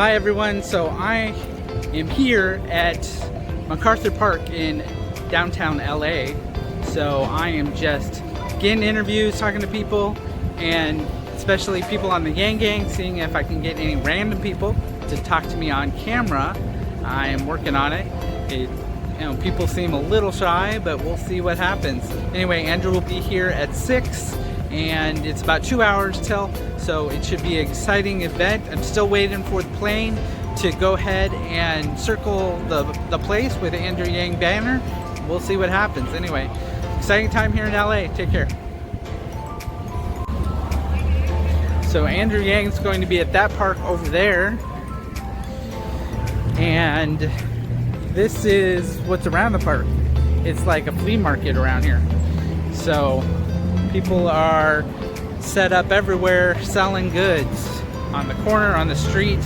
Hi everyone, so I am here at MacArthur Park in downtown LA. So I am just getting interviews, talking to people, and especially people on the Yang Gang, seeing if I can get any random people to talk to me on camera. I am working on it. People seem a little shy, but we'll see what happens. Anyway, Andrew will be here at 6, and it's about 2 hours till, so it should be an exciting event. I'm still waiting for the plane to go ahead and circle the place with the Andrew Yang banner. We'll see what happens. Anyway, exciting time here in LA. Take care. So Andrew Yang's going to be at that park over there, and this is what's around the park. It's like a flea market around here. So people are set up everywhere selling goods on the corner, on the street,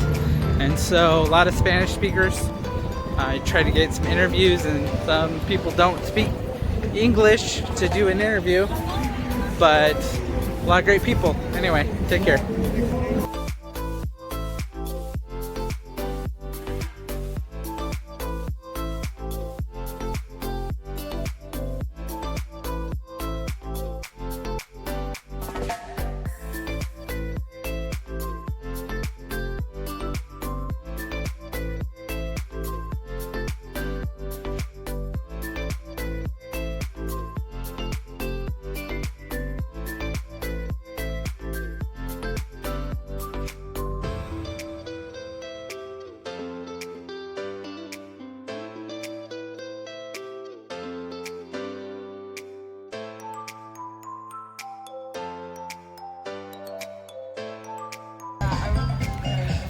and so a lot of Spanish speakers. I try to get some interviews, and some people don't speak English to do an interview, but a lot of great people. Anyway, take care.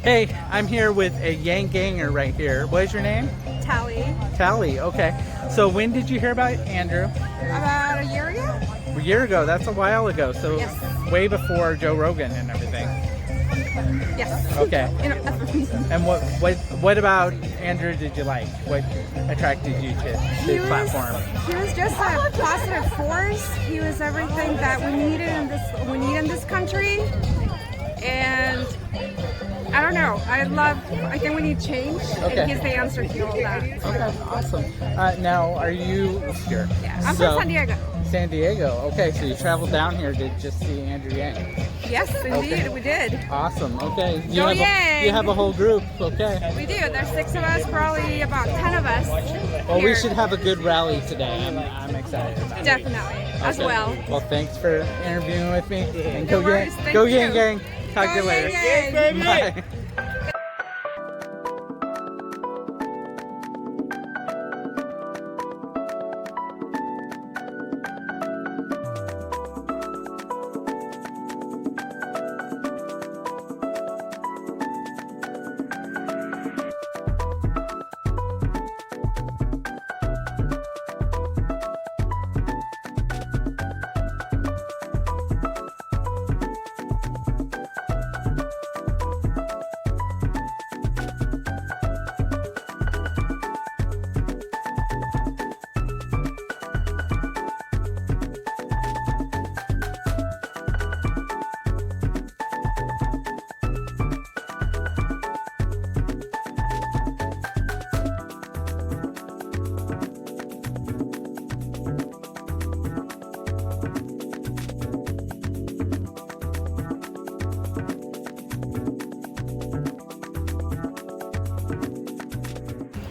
Hey, I'm here with a Yang Ganger right here. What is your name? Tally. Tally, okay. So when did you hear about Andrew? About a year ago? A year ago, that's a while ago. So yes. Way before Joe Rogan and everything. Yes. Okay. And what about Andrew did you like? What attracted you to his platform? He was just a positive force. He was everything that we need in this country. And I don't know. I think we need change. Okay. And he's the answer to all that. Okay, awesome. Now, are you here? Yeah, I'm from San Diego. San Diego. Okay, so you traveled down here to just see Andrew Yang. Yes, indeed, we did. Awesome. Okay. You have a whole group. Okay. We do. There's 6 of us, probably about 10 of us. Well, here. we should have a good rally today. I'm excited about it. Definitely, as well. Well, thanks for interviewing with me. And No go worries. Yang. Thank Go you. Yang Gang. Talk to you Go later. Yang Gang. Bye.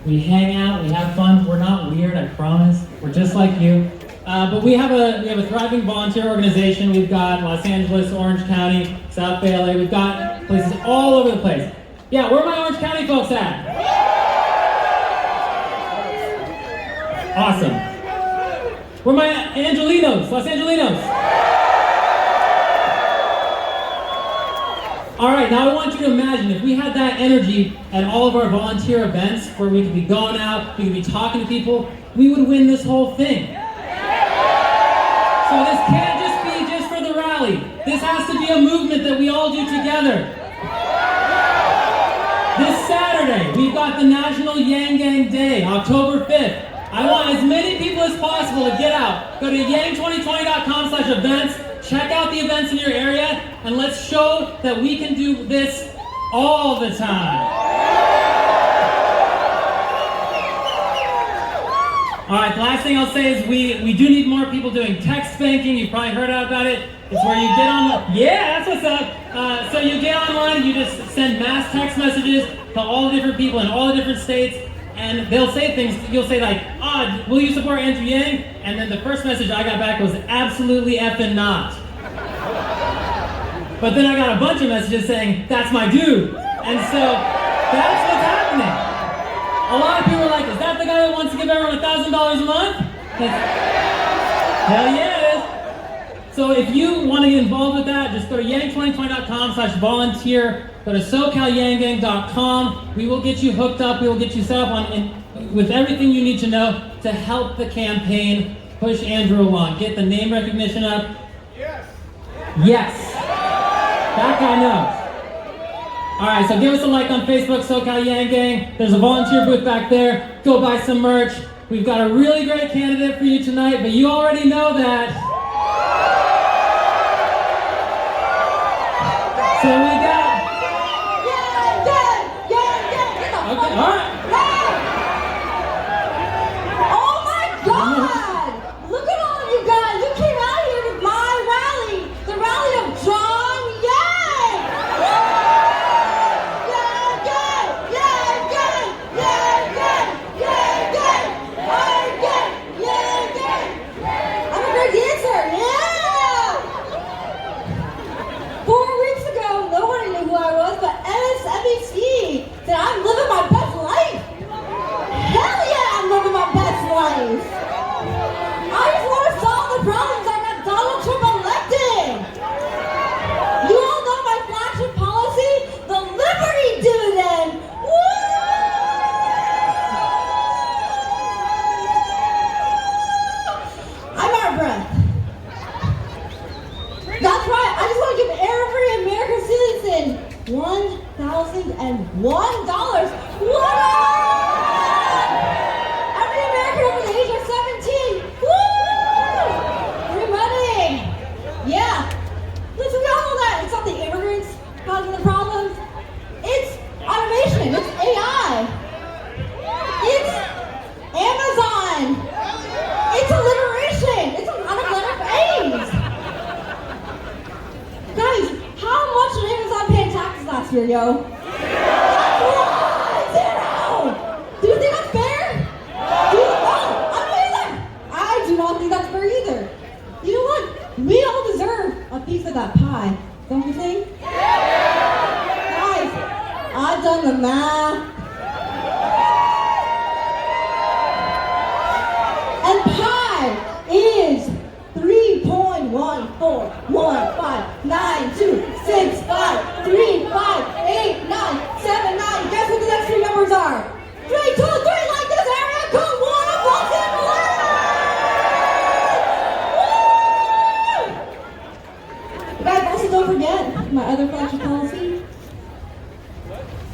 We hang out, we have fun. We're not weird, I promise. We're just like you. But we have a thriving volunteer organization. We've got Los Angeles, Orange County, South Bay LA. We've got places all over the place. Yeah, where are my Orange County folks at? Awesome. Where are my Angelinos, Los Angelinos? All right, now I want you to imagine if we had that energy at all of our volunteer events where we could be going out, we could be talking to people, we would win this whole thing. So this can't just be for the rally. This has to be a movement that we all do together. This Saturday, we've got the National Yang Gang Day, October 5th. I want as many people as possible to get out. Go to yang2020.com/events. Check out the events in your area, and let's show that we can do this all the time. All right, the last thing I'll say is we do need more people doing text banking. You've probably heard about it. It's where you get on, yeah, that's what's up. So you get online, you just send mass text messages to all the different people in all the different states, and they'll say things, you'll say like, will you support Andrew Yang? And then the first message I got back was absolutely effing not. But then I got a bunch of messages saying, that's my dude. And so that's what's happening. A lot of people are like, is that the guy that wants to give everyone $1,000 a month? Hell yeah it is. So if you want to get involved with that, just go to yang2020.com/volunteer. Go to SoCalYangGang.com. We will get you hooked up. We will get you set up with everything you need to know to help the campaign push Andrew along. Get the name recognition up. Yes. Yes. That guy knows. All right, so give us a like on Facebook, SoCal Yang Gang. There's a volunteer booth back there. Go buy some merch. We've got a really great candidate for you tonight, but you already know that. So we got... Okay, all right. Oh my God! Look at all of you guys. You came out here to my rally, the rally of John Yang. Yang, Yang, Yang, Yang, Yang, Yang, Yang, Yang, Yang, Yang, Yang. I'm a great dancer. Yeah. 4 weeks ago, nobody knew who I was, but MSNBC said I'm living my best life. Hell yeah, I'm living my best life. I just want to solve the problems that got Donald Trump elected. You all know my flagship policy, the Liberty Dividend. Woo! I'm out of breath. That's right, I just want to give every American citizen $1,001. What up? Every American over the age of 17. Woo! Free money. Yeah. Listen, we all know that. It's not the immigrants causing the problems. It's automation. It's AI. It's Amazon. It's alliteration. It's a lot of letter A's. Guys, how much did Amazon pay in taxes last year, yo? Zero! Do you think that's fair? Amazing! I do not think that's fair either. You know what? We all deserve a piece of that pie, don't you think? Guys, I've done the math. And pie is 3.1415926535897 Guess what the next 3 numbers are? 3, 2, 3, like this area code 1 of Los Angeles! Woo! Guys, also don't forget my other flagship policy.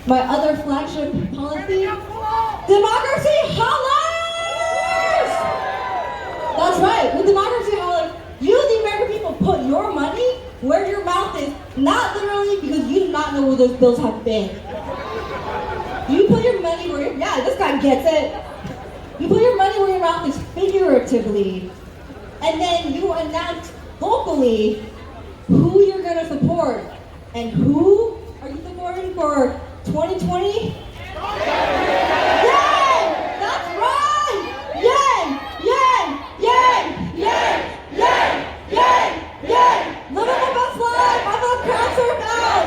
My other flagship policy. Democracy hollers! That's right, with Democracy hollers, you, the American people, put your money where your mouth is, not literally because you do not know where those bills have been. You put your money where, yeah, this guy gets it. You put your money where your mouth is figuratively, and then you announce vocally who you're gonna support. And who are you supporting for 2020? Yang! That's right! Yang! Yang! Yang! Yang! Yang! Yang! Yang! Living my best life! I'm a crowd surf out!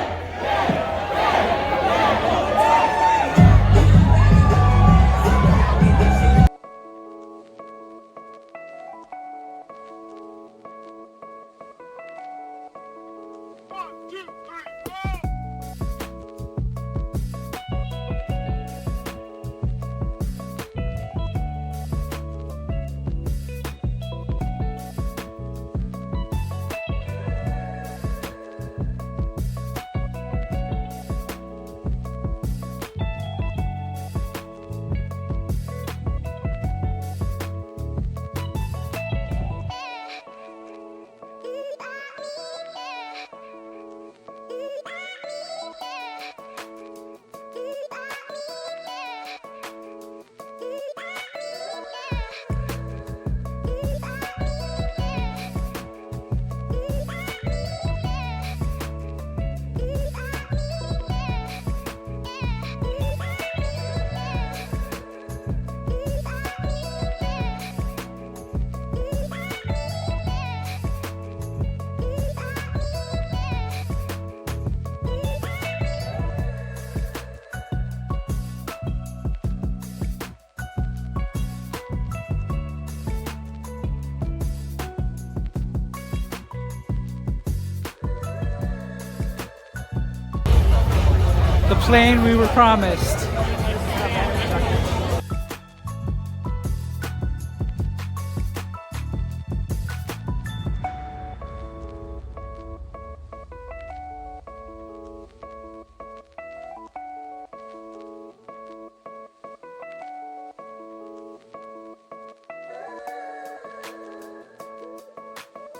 the plane we were promised.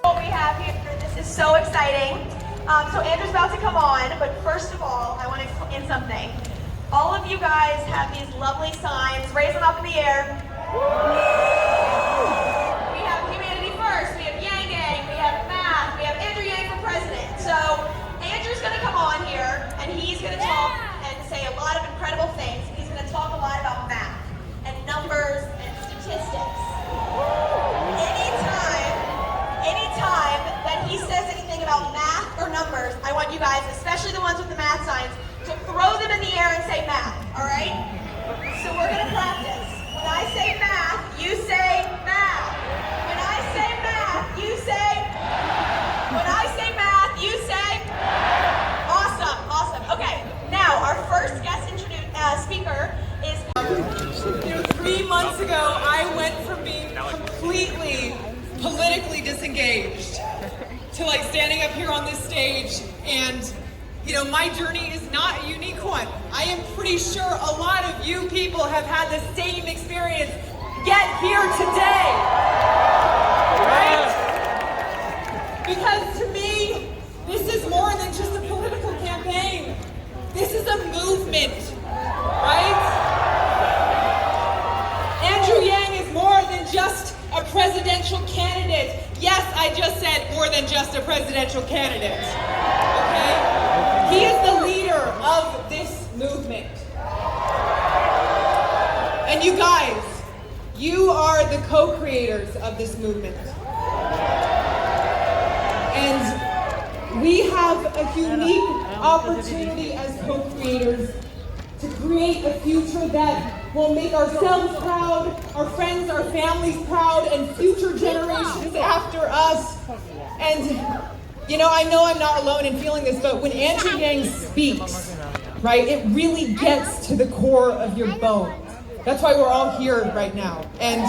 What we have here, this is so exciting. So Andrew's about to come on, but first of all, I want to explain something. All of you guys have these lovely signs. Raise them up in the air. We have humanity first, we have Yang Gang, we have math, we have Andrew Yang for president. So Andrew's going to come on here, and he's going to talk and say a lot of incredible things. He's going to talk a lot about math and numbers and statistics. Anytime that he says anything about math or numbers, I want you guys, especially the ones with the math signs, to throw them in the air and say math, all right? So we're gonna practice. When I say math, you say math. When I say math, you say. When I say math, you say. Awesome, awesome. Okay, now our first guest speaker is. 3 months ago, I went from being completely politically disengaged to like standing up here on this stage, and my journey is not a unique one. I am pretty sure a lot of you people have had the same experience get here today, right? Because to me, this is more than just a political campaign. This is a movement, right? Andrew Yang is more than just a presidential candidate. Yes, I just said more than just a presidential candidate. Okay? He is the leader of this movement. And you guys, you are the co-creators of this movement. And we have a unique opportunity as co-creators to create a future that will make ourselves proud, our friends, our families proud, and future generations after us. And, I know I'm not alone in feeling this, but when Andrew Yang speaks, right, it really gets to the core of your bones. That's why we're all here right now. And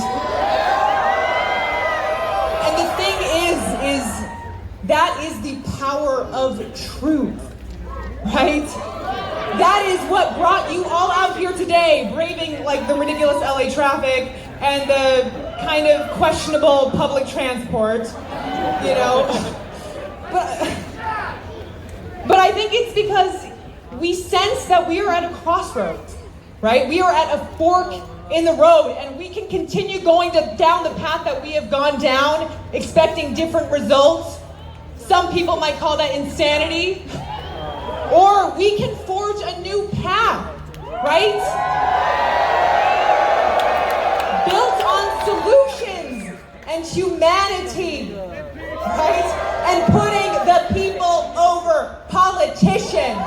the thing is that is the power of truth, right? That is what brought you all out here today, braving like the ridiculous LA traffic and the kind of questionable public transport, But I think it's because we sense that we are at a crossroads, right? We are at a fork in the road, and we can continue going down the path that we have gone down, expecting different results. Some people might call that insanity. Or we can forge a new path, right? Built on solutions and humanity, right? And putting the people over politicians.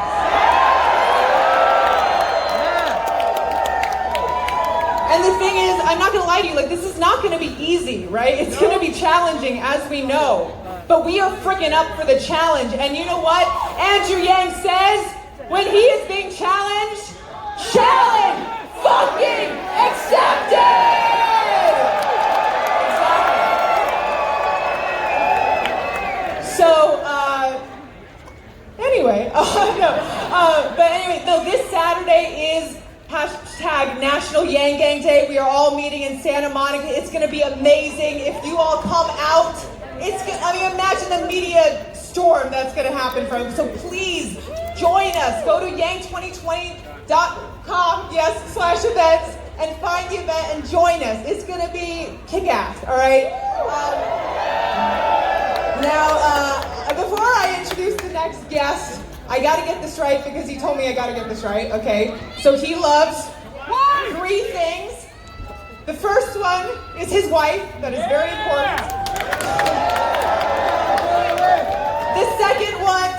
And the thing is, I'm not gonna lie to you, this is not gonna be easy, right? It's gonna be challenging, as we know. But we are freaking up for the challenge. And you know what? Andrew Yang says, when he is being challenged, challenge fucking accepted! Exactly. So, this Saturday is #National Yang Gang Day. We are all meeting in Santa Monica. It's gonna be amazing if you all come out. Imagine the media storm that's going to happen from it. So please join us. Go to yang2020.com, /events, and find the event and join us. It's going to be kick-ass, all right? Before I introduce the next guest, I got to get this right because he told me I got to get this right, okay? So he loves 3 things. The first one is his wife. That is very important. The second one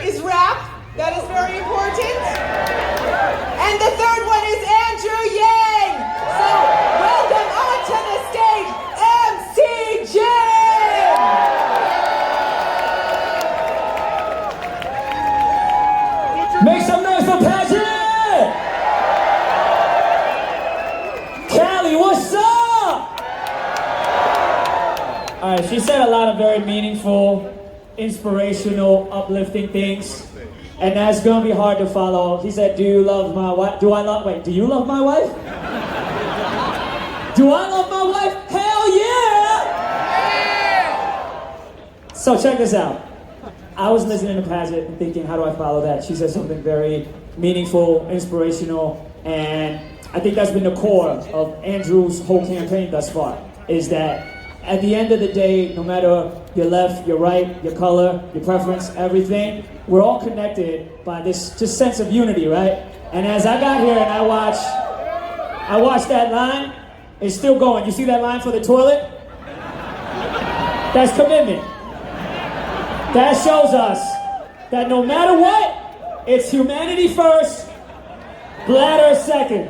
is rap. That is very important. And the third one is Andrew Yang. So welcome onto the stage, MC Jim. Make some noise for Paget she said a lot of very meaningful, inspirational, uplifting things. And that's gonna be hard to follow. He said, do you love my wife? Do you love my wife? Do I love my wife? Hell yeah! So check this out. I was listening to Paget and thinking, how do I follow that? She said something very meaningful, inspirational, and I think that's been the core of Andrew's whole campaign thus far, is that at the end of the day, no matter your left, your right, your color, your preference, everything, we're all connected by this just sense of unity, right? And as I got here and I watched that line, it's still going. You see that line for the toilet? That's commitment. That shows us that no matter what, it's humanity first, bladder second.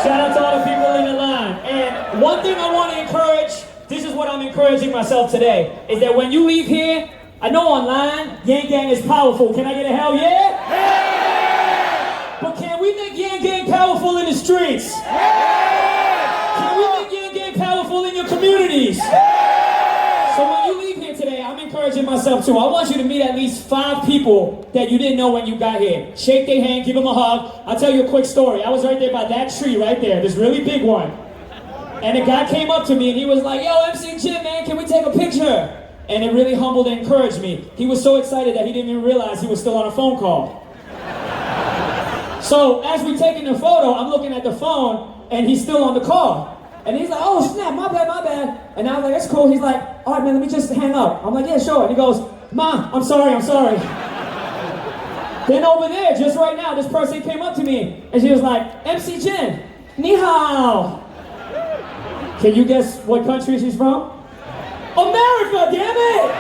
Shout out to all the people in the line. And one thing I want to encourage, this is what I'm encouraging myself today, is that when you leave here, I know online, Yang Gang is powerful. Can I get a hell yeah? Yeah! But can we make Yang Gang powerful in the streets? Yeah! Can we make Yang Gang powerful in your communities? Yeah! So when you leave here today, I'm encouraging myself too. I want you to meet at least 5 people that you didn't know when you got here. Shake their hand, give them a hug. I'll tell you a quick story. I was right there by that tree right there, this really big one. And a guy came up to me and he was like, yo, MC Jim, man, can we take a picture? And it really humbled and encouraged me. He was so excited that he didn't even realize he was still on a phone call. So as we're taking the photo, I'm looking at the phone and he's still on the call. And he's like, oh snap, my bad. And I was like, that's cool. He's like, all right man, let me just hang up. I'm like, yeah, sure. And he goes, Ma, I'm sorry. Then over there, just right now, this person came up to me and she was like, MC Jin, ni hao. Can you guess what country she's from? America, damn it!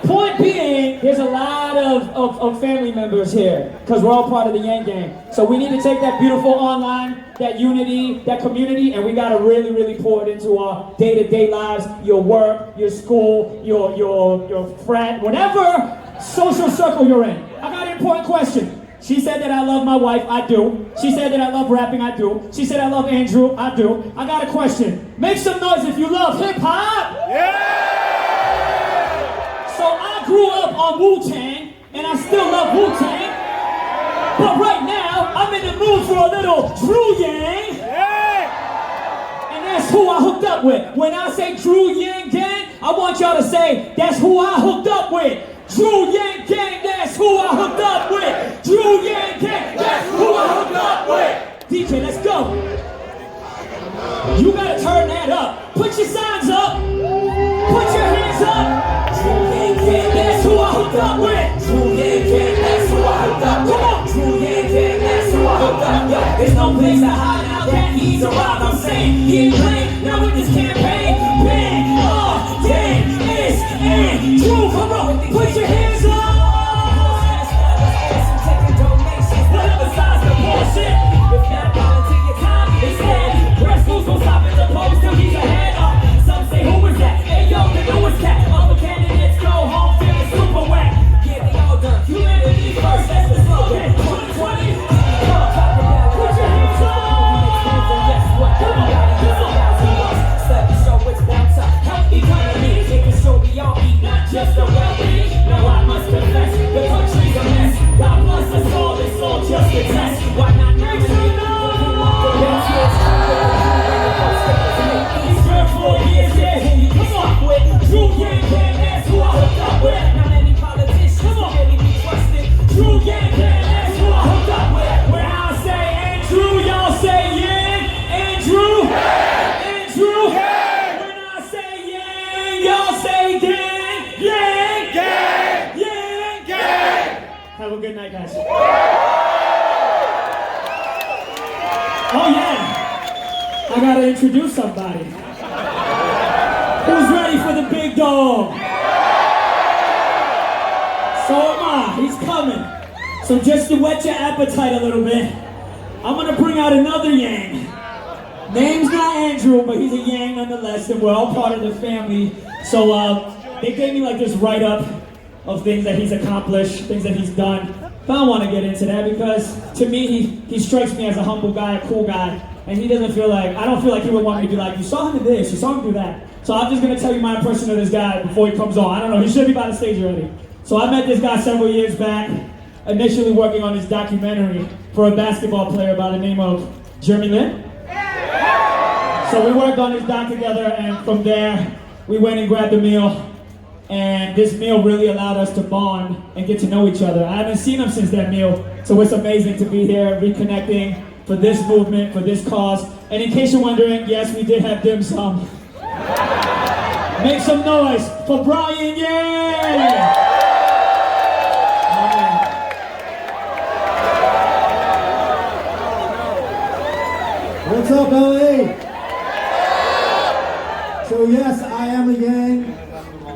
Point being, there's a lot of family members here, because we're all part of the Yang Gang. So we need to take that beautiful online, that unity, that community, and we gotta really, really pour it into our day-to-day lives, your work, your school, your friend, whatever social circle you're in. I got an important question. She said that I love my wife, I do. She said that I love rapping, I do. She said I love Andrew, I do. I got a question. Make some noise if you love hip-hop! Yeah! So I grew up on Wu-Tang, and I still love Wu-Tang. But right now, I'm in the mood for a little Drew Yang. Yeah! And that's who I hooked up with. When I say Drew Yang Gang, I want y'all to say, that's who I hooked up with. Drew Yang Gang, that's who I hooked up with. Drew Yang Gang, that's who I hooked up with. DJ, let's go. You gotta turn that up. Put your signs up. Put your hands up. Drew Yang Gang, that's who I hooked up with. Drew Yang Gang, that's who I hooked up with. Come on. Drew Yang Gang, that's who I hooked up with. There's no place to hide now that he's arrived. I'm saying he ain't playing now with this campaign. Bang, oh, dang, it's and Drew, come on, put your hands up. Whatever size the bullshit. If not volunteer your time, instead, Grassroots gon' stop at the post till he's ahead. Some say who is that? Hey yo, the newest cat. All the candidates go home feeling super whack. Yeah, they all done. Humanity first, that's the slogan. 2020. Put your hands up. Come on, come on. Let me show it's one time. Help economy, making sure we all eat, not just the well-being. Now I must confess, the country's a mess. God bless us all, it's all just a test. Why not make sure the best years these first 4 years, yeah, come on, with Drew Yang Gang, that's who I hooked up with. Not many politicians can really be trusted. Drew Yang Gang, that's who I hooked up with. When I say Andrew, y'all say Yang. Andrew, Andrew. When I say Yang, y'all say Gang. Yang, Gang, Yang, Gang. Have a good night, guys. Oh yeah, I gotta introduce somebody. Who's ready for the big dog? So am I, he's coming. So just to whet your appetite a little bit, I'm gonna bring out another Yang. Name's not Andrew, but he's a Yang nonetheless, and we're all part of the family. So they gave me like this write-up of things that he's accomplished, things that he's done. But I don't want to get into that because to me, he strikes me as a humble guy, a cool guy. and he doesn't feel like, I don't feel like he would want me to be like, you saw him do this, you saw him do that. So I'm just gonna tell you my impression of this guy before he comes on. I don't know, he should be by the stage already. So I met this guy several years back, initially working on this documentary for a basketball player by the name of Jeremy Lin. So we worked on this doc together, and from there, we went and grabbed a meal. And this meal really allowed us to bond and get to know each other. I haven't seen him since that meal, so it's amazing to be here reconnecting for this movement, for this cause. And in case you're wondering, yes, we did have dim sum. Make some noise for Brian Yang! What's up, LA? So yes, I am a Yang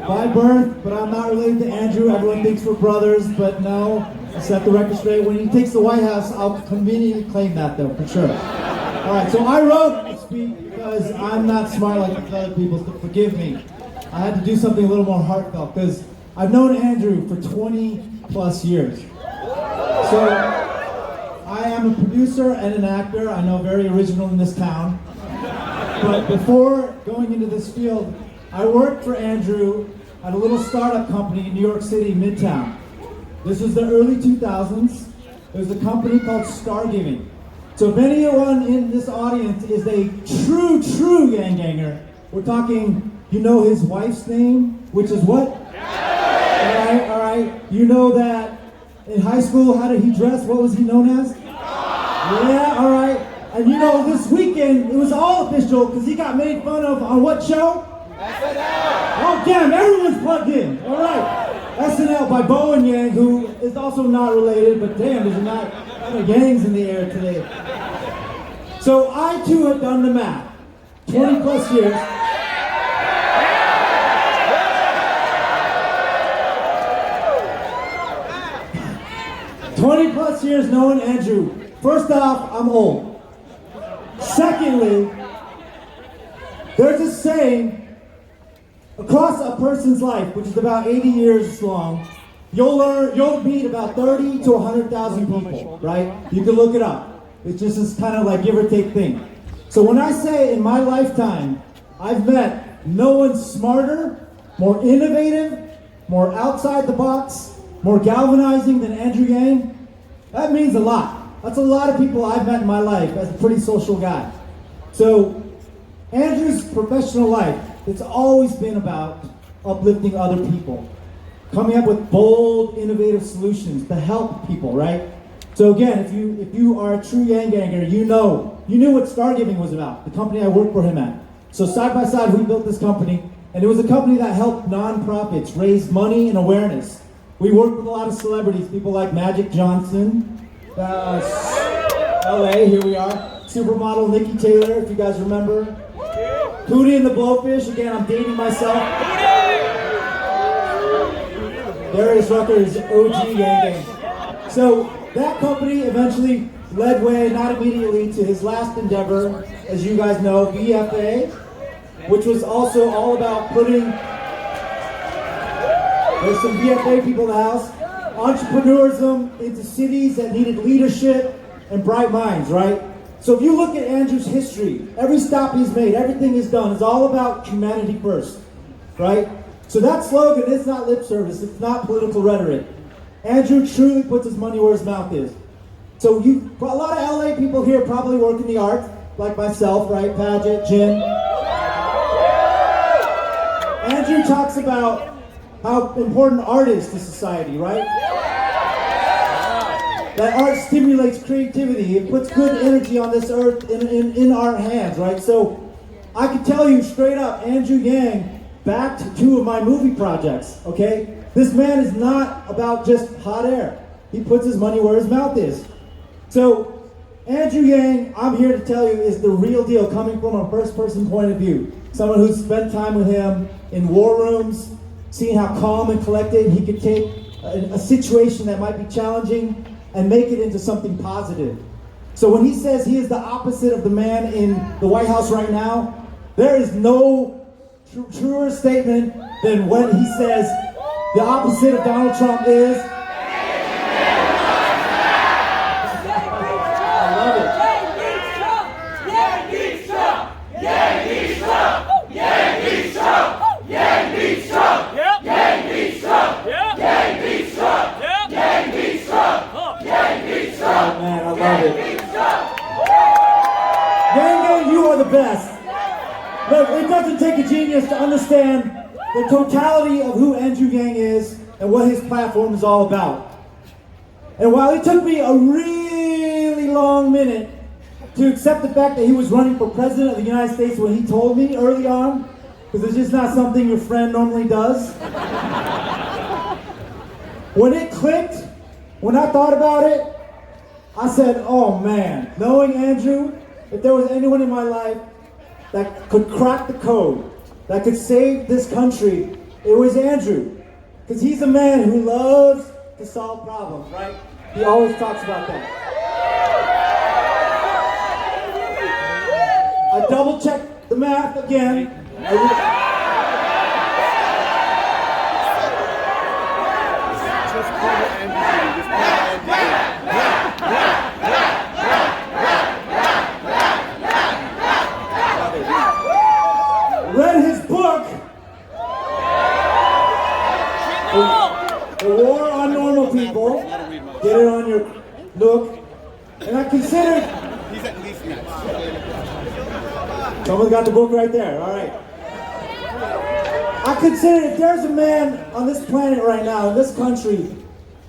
by birth, but I'm not related to Andrew. Everyone thinks we're brothers, but no. I set the record straight. When he takes the White House, I'll conveniently claim that, though, for sure. All right, so I wrote this speech because I'm not smart like these other people, so forgive me. I had to do something a little more heartfelt because I've known Andrew for 20 plus years. So I am a producer and an actor. I know, very original in this town. But before going into this field, I worked for Andrew at a little startup company in New York City, Midtown. This was the early 2000s. It was a company called Stargiving. So if anyone in this audience is a true Yang Ganger, we're talking, you know his wife's name, which is what? All right. You know that in high school, how did he dress? What was he known as? Yeah, all right. And you know, this weekend, it was all official because he got made fun of on what show? SNL! Oh, damn, everyone's plugged in. All right. SNL by Bo and Yang, who is also not related, but damn, there's not Yangs in the air today. So I, too, have done the math. 20 plus years. Knowing Andrew. First off, I'm old. Secondly, there's a saying, across a person's life, which is about 80 years long, you'll meet about 30 to 100,000 people, right? You can look it up. It's just this kind of like give or take thing. So when I say in my lifetime, I've met no one smarter, more innovative, more outside the box, more galvanizing than Andrew Yang, that means a lot. That's a lot of people I've met in my life as a pretty social guy. So Andrew's professional life, it's always been about uplifting other people, coming up with bold, innovative solutions to help people, right? So again, if you are a true Yang Ganger, you knew what Stargiving was about, the company I worked for him at. So side by side, we built this company, and it was a company that helped nonprofits raise money and awareness. We worked with a lot of celebrities, people like Magic Johnson, LA, here we are, supermodel Nikki Taylor, if you guys remember. Cody and the Blowfish, again, I'm dating myself. Darius Rucker's OG Yang Gang. So that company eventually led way, not immediately, to his last endeavor, as you guys know, VFA, which was also all about putting, there's some VFA people in the house, entrepreneurism into cities that needed leadership and bright minds, right? So if you look at Andrew's history, every stop he's made, everything he's done is all about humanity first, right? So that slogan is not lip service, it's not political rhetoric. Andrew truly puts his money where his mouth is. So a lot of LA people here probably work in the arts, like myself, right? Paget, Jen. Andrew talks about how important art is to society, right? That art stimulates creativity. It puts good energy on this earth in our hands, right? So I can tell you straight up, Andrew Yang backed 2 of my movie projects, okay? This man is not about just hot air. He puts his money where his mouth is. So Andrew Yang, I'm here to tell you, is the real deal, coming from a first-person point of view. Someone who's spent time with him in war rooms, seeing how calm and collected he could take a situation that might be challenging and make it into something positive. So when he says he is the opposite of the man in the White House right now, there is no truer statement than when he says the opposite of Donald Trump is. I love it. understand the totality of who Andrew Yang is and what his platform is all about. And while it took me a really long minute to accept the fact that he was running for president of the United States when he told me early on, because it's just not something your friend normally does. When it clicked, when I thought about it, I said, oh man, knowing Andrew, if there was anyone in my life that could crack the code, that could save this country, it was Andrew. Because he's a man who loves to solve problems, right? He always talks about that. I double checked the math again. Read his book, The War on Normal People. Get it on your look. And I considered. He's at least next. Someone got the book right there. All right. I consider if there's a man on this planet right now, in this country,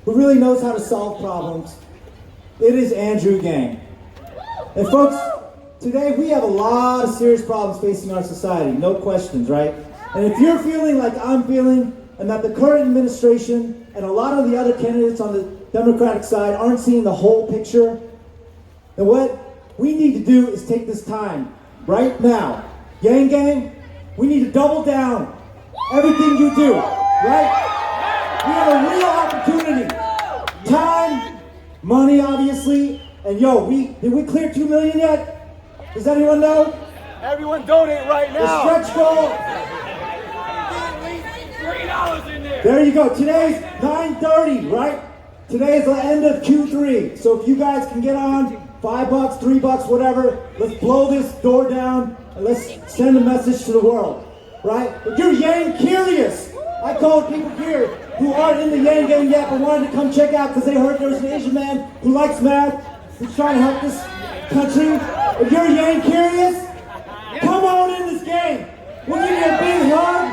who really knows how to solve problems, it is Andrew Yang. And folks, today we have a lot of serious problems facing our society, no questions, right? And if you're feeling like I'm feeling, and that the current administration and a lot of the other candidates on the Democratic side aren't seeing the whole picture, then what we need to do is take this time, right now. Yang Gang, we need to double down everything you do, right? We have a real opportunity. Time, money, obviously, and yo, did we clear 2 million yet? Does anyone know? Everyone donate right now. The stretch goal. There you go. Today's 9:30, right? Today is the end of Q3. So if you guys can get on, $5, $3, whatever, let's blow this door down and let's send a message to the world, right? If you're Yang curious, I called people here who aren't in the Yang Gang yet but wanted to come check out because they heard there's an Asian man who likes math, who's trying to help this country. If you're Yang curious, come on in this game. We'll give you a big hug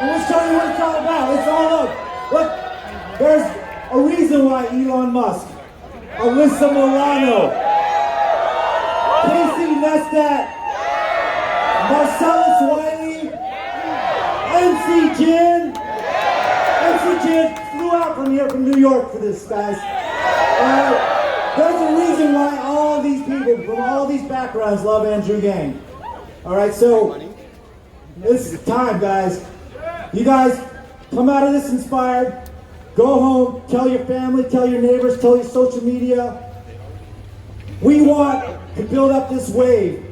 and we'll show you what it's all about. It's all up. Look, there's a reason why Elon Musk, Alyssa Milano, Casey Neistat, Marcellus Wiley, MC Jin flew out from here from New York for this, guys. There's a reason why all these people from all these backgrounds love Andrew Yang. All right, so it's time, guys. You guys come out of this inspired. Go home, tell your family, tell your neighbors, tell your social media. We want to build up this wave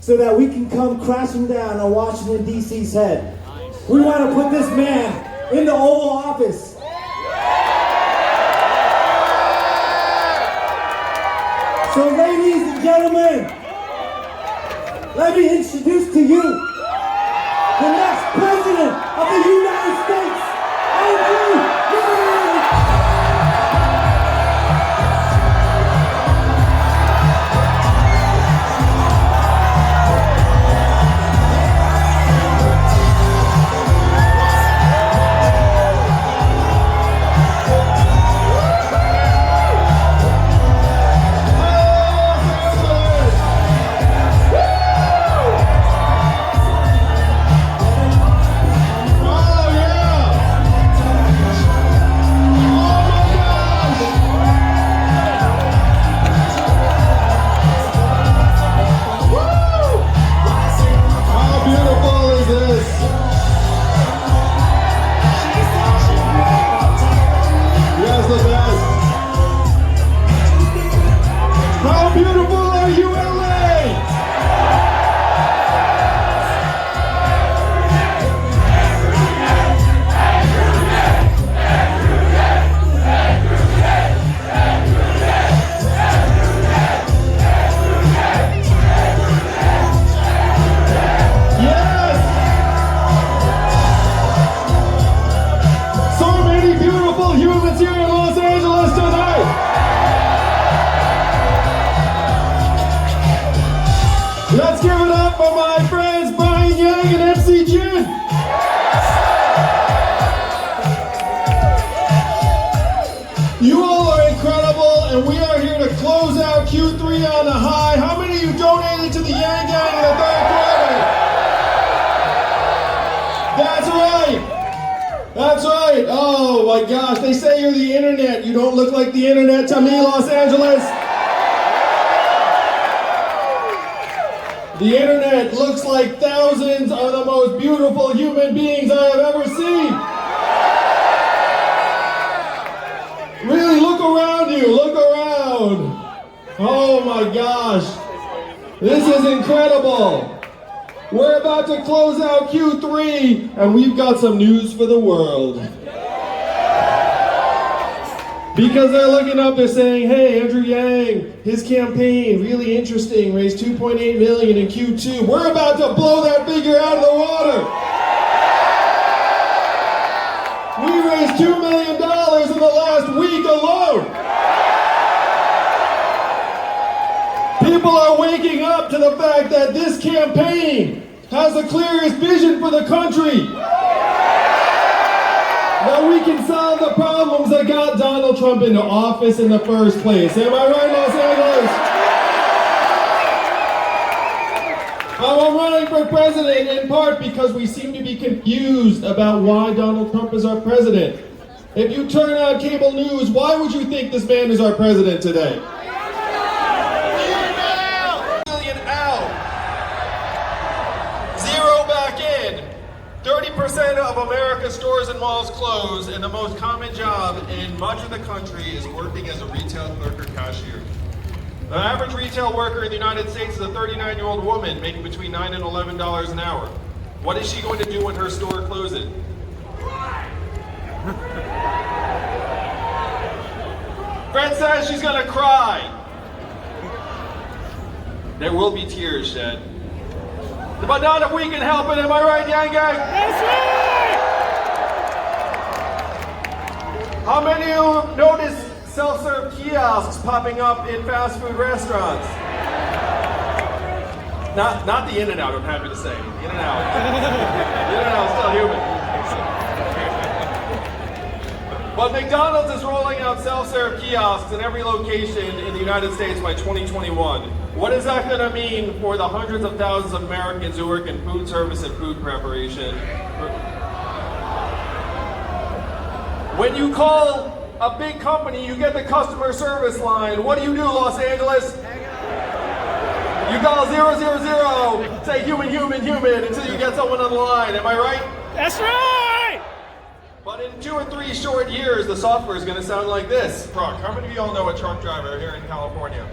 so that we can come crashing down on Washington, D.C.'s head. We want to put this man in the Oval Office. So ladies and gentlemen, let me introduce to you the next president of the United States, Andrew Yang! Let's give it up for my friends Brian Yang and MC Jin. me on the high. How many of you donated to the Yang Gang in the third quarter? That's right. That's right. Oh my gosh, they say you're the internet. You don't look like the internet to me, Los Angeles. The internet looks like thousands of the most beautiful human beings I have ever seen. Really, look around you, look around. Oh my gosh, this is incredible. We're about to close out Q3, and we've got some news for the world. Because they're looking up, they're saying, hey, Andrew Yang, his campaign, really interesting, raised $2.8 million in Q2. We're about to blow that figure out of the water. We raised $2 million in the last week alone. People are waking up to the fact that this campaign has the clearest vision for the country. That we can solve the problems that got Donald Trump into office in the first place. Am I right, Los Angeles? I'm running for president in part because we seem to be confused about why Donald Trump is our president. If you turn on cable news, why would you think this man is our president today? Million out. Zero back in. 30% of America's stores and malls close, and the most common job in much of the country is working as a retail clerk or cashier. The average retail worker in the United States is a 39-year-old woman making between $9 and $11 an hour. What is she going to do when her store closes? Fred says she's going to cry. There will be tears shed. But not if we can help it, am I right, Yang Gang? That's right! How many of you notice self-serve kiosks popping up in fast food restaurants? Not the In-N-Out, I'm happy to say. The In-N-Out. The In-N-Out is still human. But McDonald's is rolling out self-serve kiosks in every location in the United States by 2021. What is that going to mean for the hundreds of thousands of Americans who work in food service and food preparation? When you call a big company, you get the customer service line. What do, Los Angeles? You call 000, say human, human, human, until you get someone on the line. Am I right? That's right! But in 2 or 3 short years, the software is going to sound like this. Truck. How many of you all know a truck driver here in California?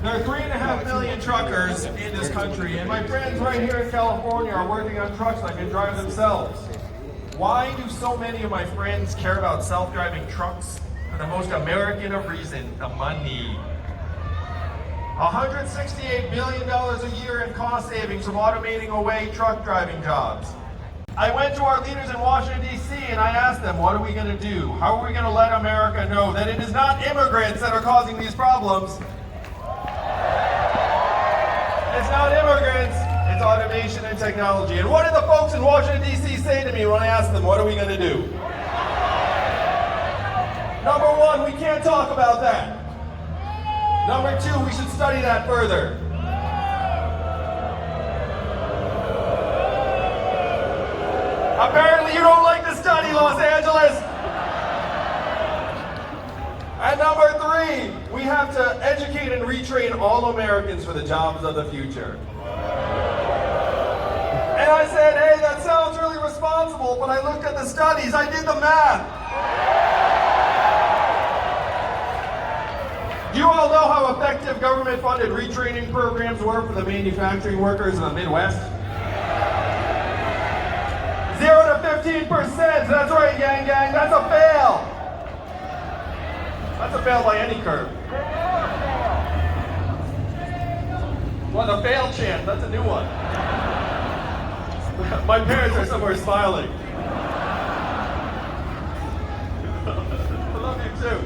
There are 3.5 million truckers in this country, and my friends right here in California are working on trucks that can drive themselves. Why do so many of my friends care about self-driving trucks? For the most American of reason, the money. $168 billion a year in cost savings from automating away truck driving jobs. I went to our leaders in Washington, D.C., and I asked them, what are we going to do? How are we going to let America know that it is not immigrants that are causing these problems? It's not immigrants, it's automation and technology. And what did the folks in Washington, D.C. say to me when I asked them, what are we going to do? Number one, we can't talk about that. Number two, we should study that further. Apparently you don't like to study, Los Angeles. And number three, we have to educate and retrain all Americans for the jobs of the future. And I said, hey, that sounds really responsible, but I looked at the studies, I did the math. Do you all know how effective government-funded retraining programs were for the manufacturing workers in the Midwest? 0 to 15%, that's right, Yang Gang, that's a fail. That's a fail by any curve. Well, the fail chant, that's a new one. My parents are somewhere smiling. I love you too.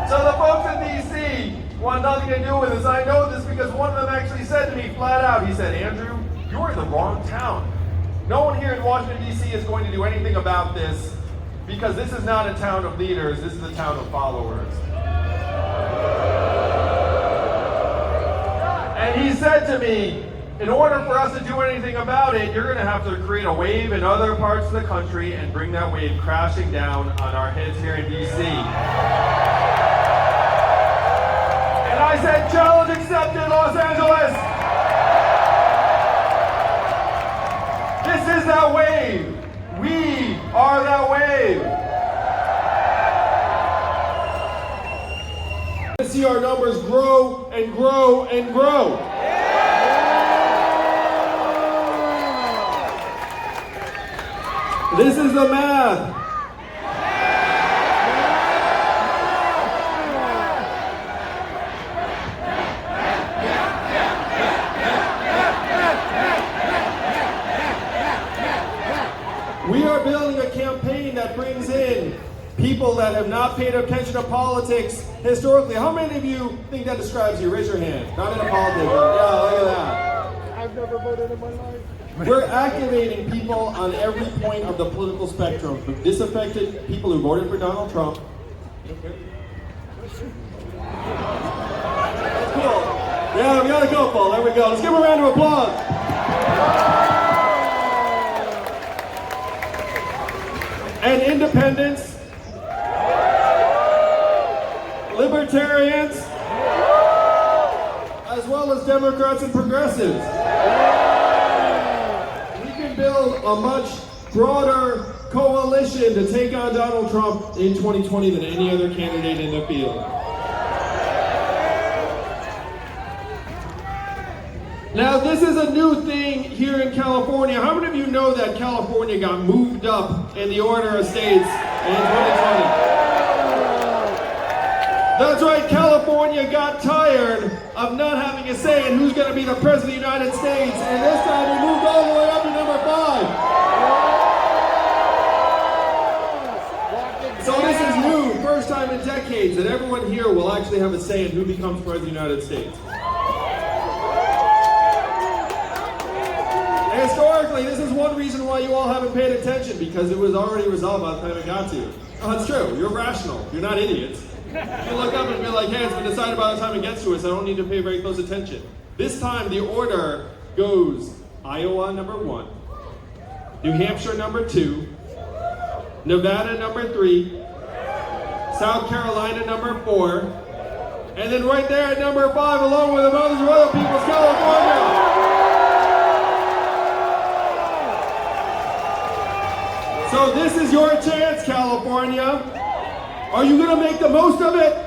So the folks in DC want nothing to do with this. I know this because one of them actually said to me flat out, he said, Andrew, you're in the wrong town. No one here in Washington, D.C. is going to do anything about this. because this is not a town of leaders, this is a town of followers. And he said to me, in order for us to do anything about it, you're going to have to create a wave in other parts of the country and bring that wave crashing down on our heads here in DC. And I said, challenge accepted, Los Angeles. This is that wave. We are that wave. To see our numbers grow and grow and grow. This is the math. We are building a campaign that brings in people that have not paid attention to politics historically. How many of you think that describes you? Raise your hand. Not in a politics. Yeah, look at that. I've never voted in my life. We're activating people on every point of the political spectrum, from disaffected people who voted for Donald Trump. That's cool. Yeah, we got a go, Paul. There we go. Let's give him a round of applause. And independents, libertarians, as well as Democrats and progressives. Build a much broader coalition to take on Donald Trump in 2020 than any other candidate in the field. Now, this is a new thing here in California. How many of you know that California got moved up in the order of states in 2020? That's right, California got tired of not having a say in who's going to be the President of the United States, and this time we moved all the way up to number 5. So this is new, first time in decades that everyone here will actually have a say in who becomes President of the United States. Historically, this is one reason why you all haven't paid attention, because it was already resolved by the time it got to you. Oh, it's true, you're rational, you're not idiots. You look up and be like, hey, it's been decided by the time it gets to us, I don't need to pay very close attention. This time the order goes Iowa number 1, New Hampshire number 2, Nevada number 3, South Carolina number 4, and then right there at number 5, along with the Mothers of Other People's California. So this is your chance, California. Are you going to make the most of it?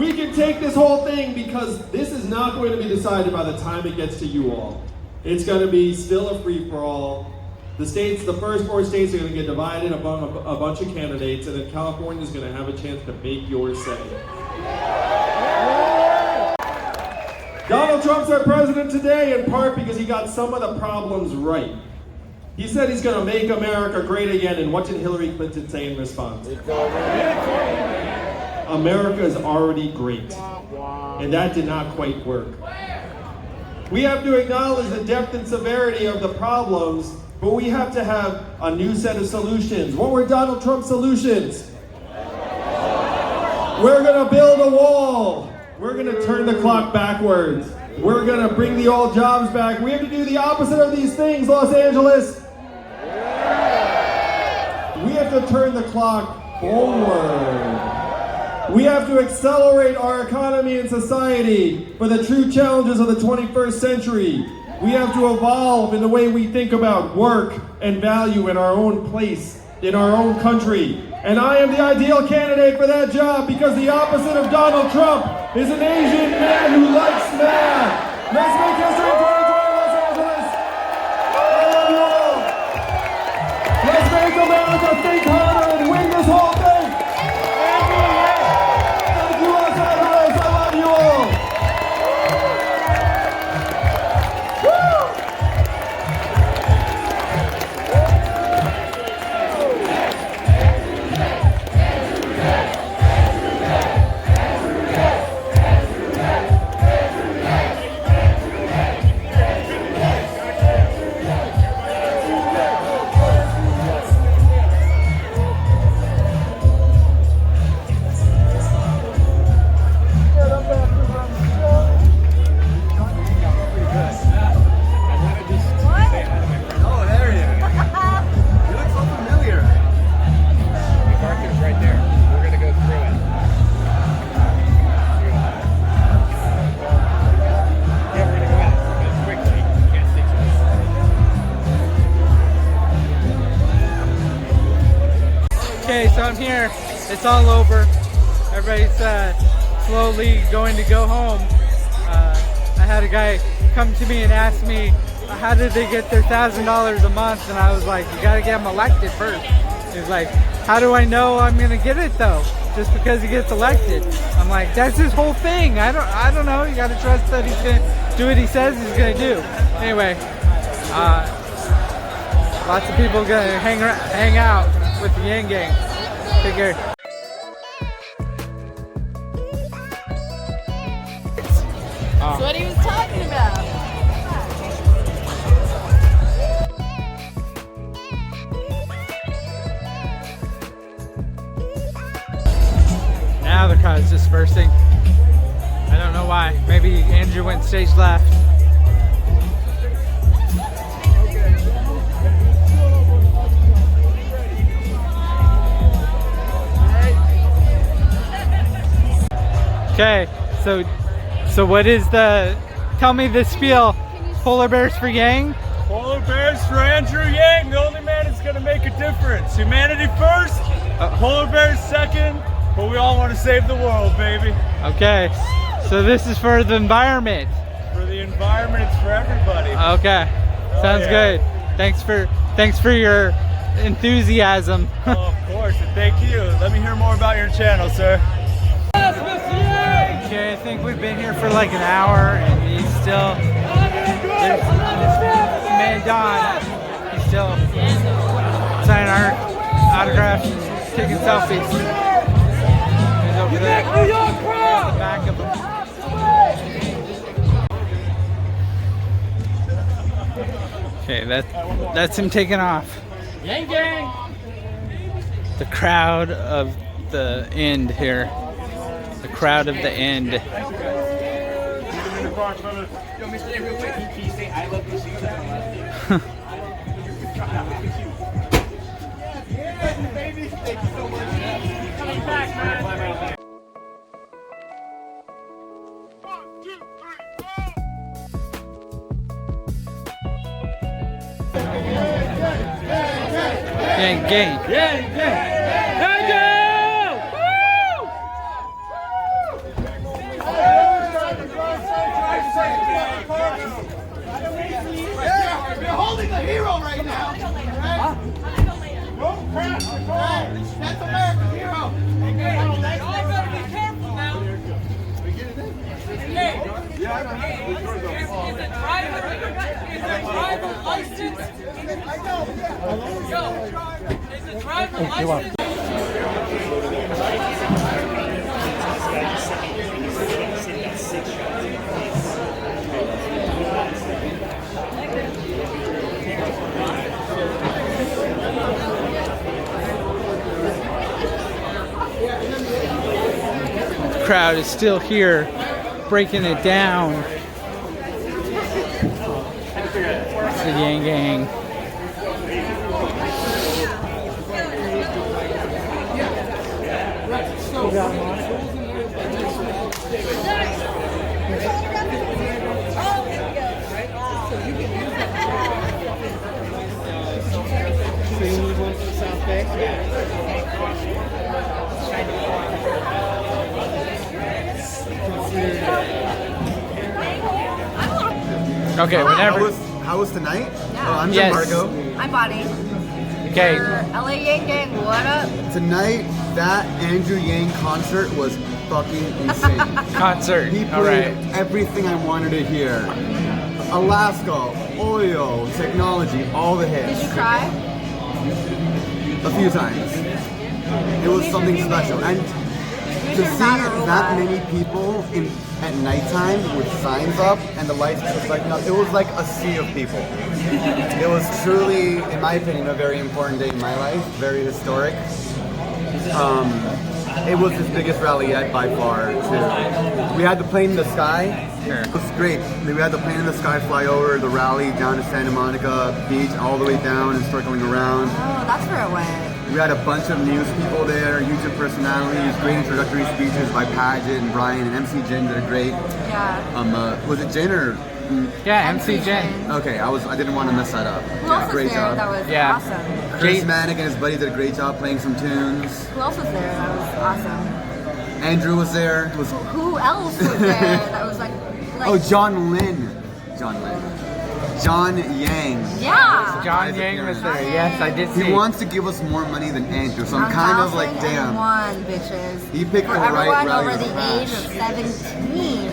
We can take this whole thing, because this is not going to be decided by the time it gets to you all. It's going to be still a free-for-all. The states, the first 4 states are going to get divided among a bunch of candidates, and then California is going to have a chance to make your say. Donald Trump's our president today in part because he got some of the problems right. He said he's going to make America great again, and what did Hillary Clinton say in response? America is already great, and that did not quite work. We have to acknowledge the depth and severity of the problems, but we have to have a new set of solutions. What were Donald Trump's solutions? We're going to build a wall. We're going to turn the clock backwards. We're going to bring the old jobs back. We have to do the opposite of these things, Los Angeles. We have to turn the clock forward. We have to accelerate our economy and society for the true challenges of the 21st century. We have to evolve in the way we think about work and value in our own place, in our own country. And I am the ideal candidate for that job, because the opposite of Donald Trump is an Asian man who likes math. Let's make history in 2020, Los Angeles. I love you all. Let's make America think harder and win this whole thing. Thank you, Los Angeles. I love you all. down here, it's all over. Everybody's slowly going to go home. I had a guy come to me and ask me, how did they get their $1,000 a month? And I was like, you gotta get him elected first. He's like, how do I know I'm gonna get it though? Just because he gets elected. I'm like, that's his whole thing. I don't know. You gotta trust that he's gonna do what he says he's gonna do. Anyway, lots of people gonna hang out with the Yang Gang. Take care. That's what he was talking about. Now the crowd's dispersing. I don't know why. Maybe Andrew went stage left. Okay, so what is tell me the spiel. Polar bears for Yang? Polar bears for Andrew Yang, the only man that's gonna make a difference. Humanity first, polar bears second, but we all want to save the world, baby. Okay, so this is for the environment. For the environment, it's for everybody. Okay, sounds good. Thanks for your enthusiasm. Oh, of course, and thank you. Let me hear more about your channel, sir. Okay, I think we've been here for like an hour and he's still, man Don, he's still signing our autographs, taking selfies. He's over there, on the back of him. Okay, that's him taking off. Yang Gang! The crowd of the end here. The crowd of the end. Gang, gang. Yang Gang! You're holding the hero right now. Don't crash the car. That's America's hero. Y'all better be careful now. Is the driver licensed? I know. Yo, is the driver licensed? The crowd is still here, breaking it down. It's the Yang Gang. Okay, whenever. How was tonight? Yeah. Oh, I'm Yes. Gia Marco. I'm Bonnie. Okay. LA Yang Gang, what up? Tonight, that Andrew Yang concert was fucking insane. Concert. He All played right. everything I wanted to hear. Alaska, Oyo, Technology, all the hits. Did you cry? A few times. It was something special. And to see that many people at nighttime with signs up and the lights just lighting up, it was like a sea of people. It was truly, in my opinion, a very important day in my life, very historic. It was his biggest rally yet by far, too. We had the plane in the sky. It was great. We had the plane in the sky fly over the rally down to Santa Monica Beach, all the way down and start going around. Oh, that's where it went. We had a bunch of news people there, YouTube personalities, great introductory speeches by Paget and Brian, and MC Jin did a great. Yeah. Was it Jin or Jen. Yeah, MC Jen. Okay, I didn't want to mess that up. Who else was Great there job. that was Yeah. awesome? Chris Manick and his buddy did a great job playing some tunes. Who else was there that was awesome? Andrew was there. It was Who else was there that was like oh, John Lynn. John Yang. Yeah. John Yang was there. Yes, I did see. He wants to give us more money than Andrew, so I'm kind of like, damn. 1,001 bitches. He picked For the right everyone rally over to the crash. age of 17.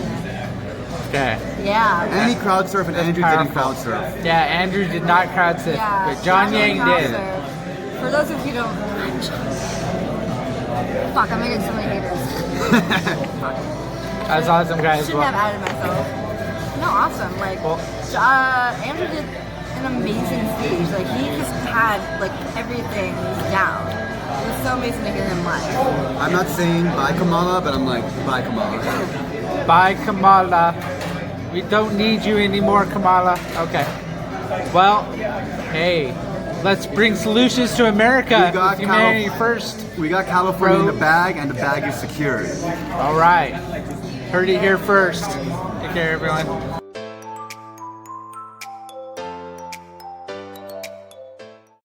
Okay. Yeah. And he crowd surfed, and Andrew didn't crowd powerful. surf. Yeah, Andrew did not crowd surf, Yeah. but John Yang did. Crowd. For those of you who don't. Fuck, I'm making so many haters. That was awesome, guys. Shouldn't have added myself. No, awesome. Like, Andrew did an amazing stage. Like, he just had like everything down. It was so amazing to hear him live. I'm not saying bye Kamala, but I'm like, bye Kamala. Bye, Kamala. We don't need you anymore, Kamala. Okay. Well, hey, let's bring solutions to America. We got Humanity first. We got California in the bag, and the bag is secured. All right. Heard it here first. Take care, everyone.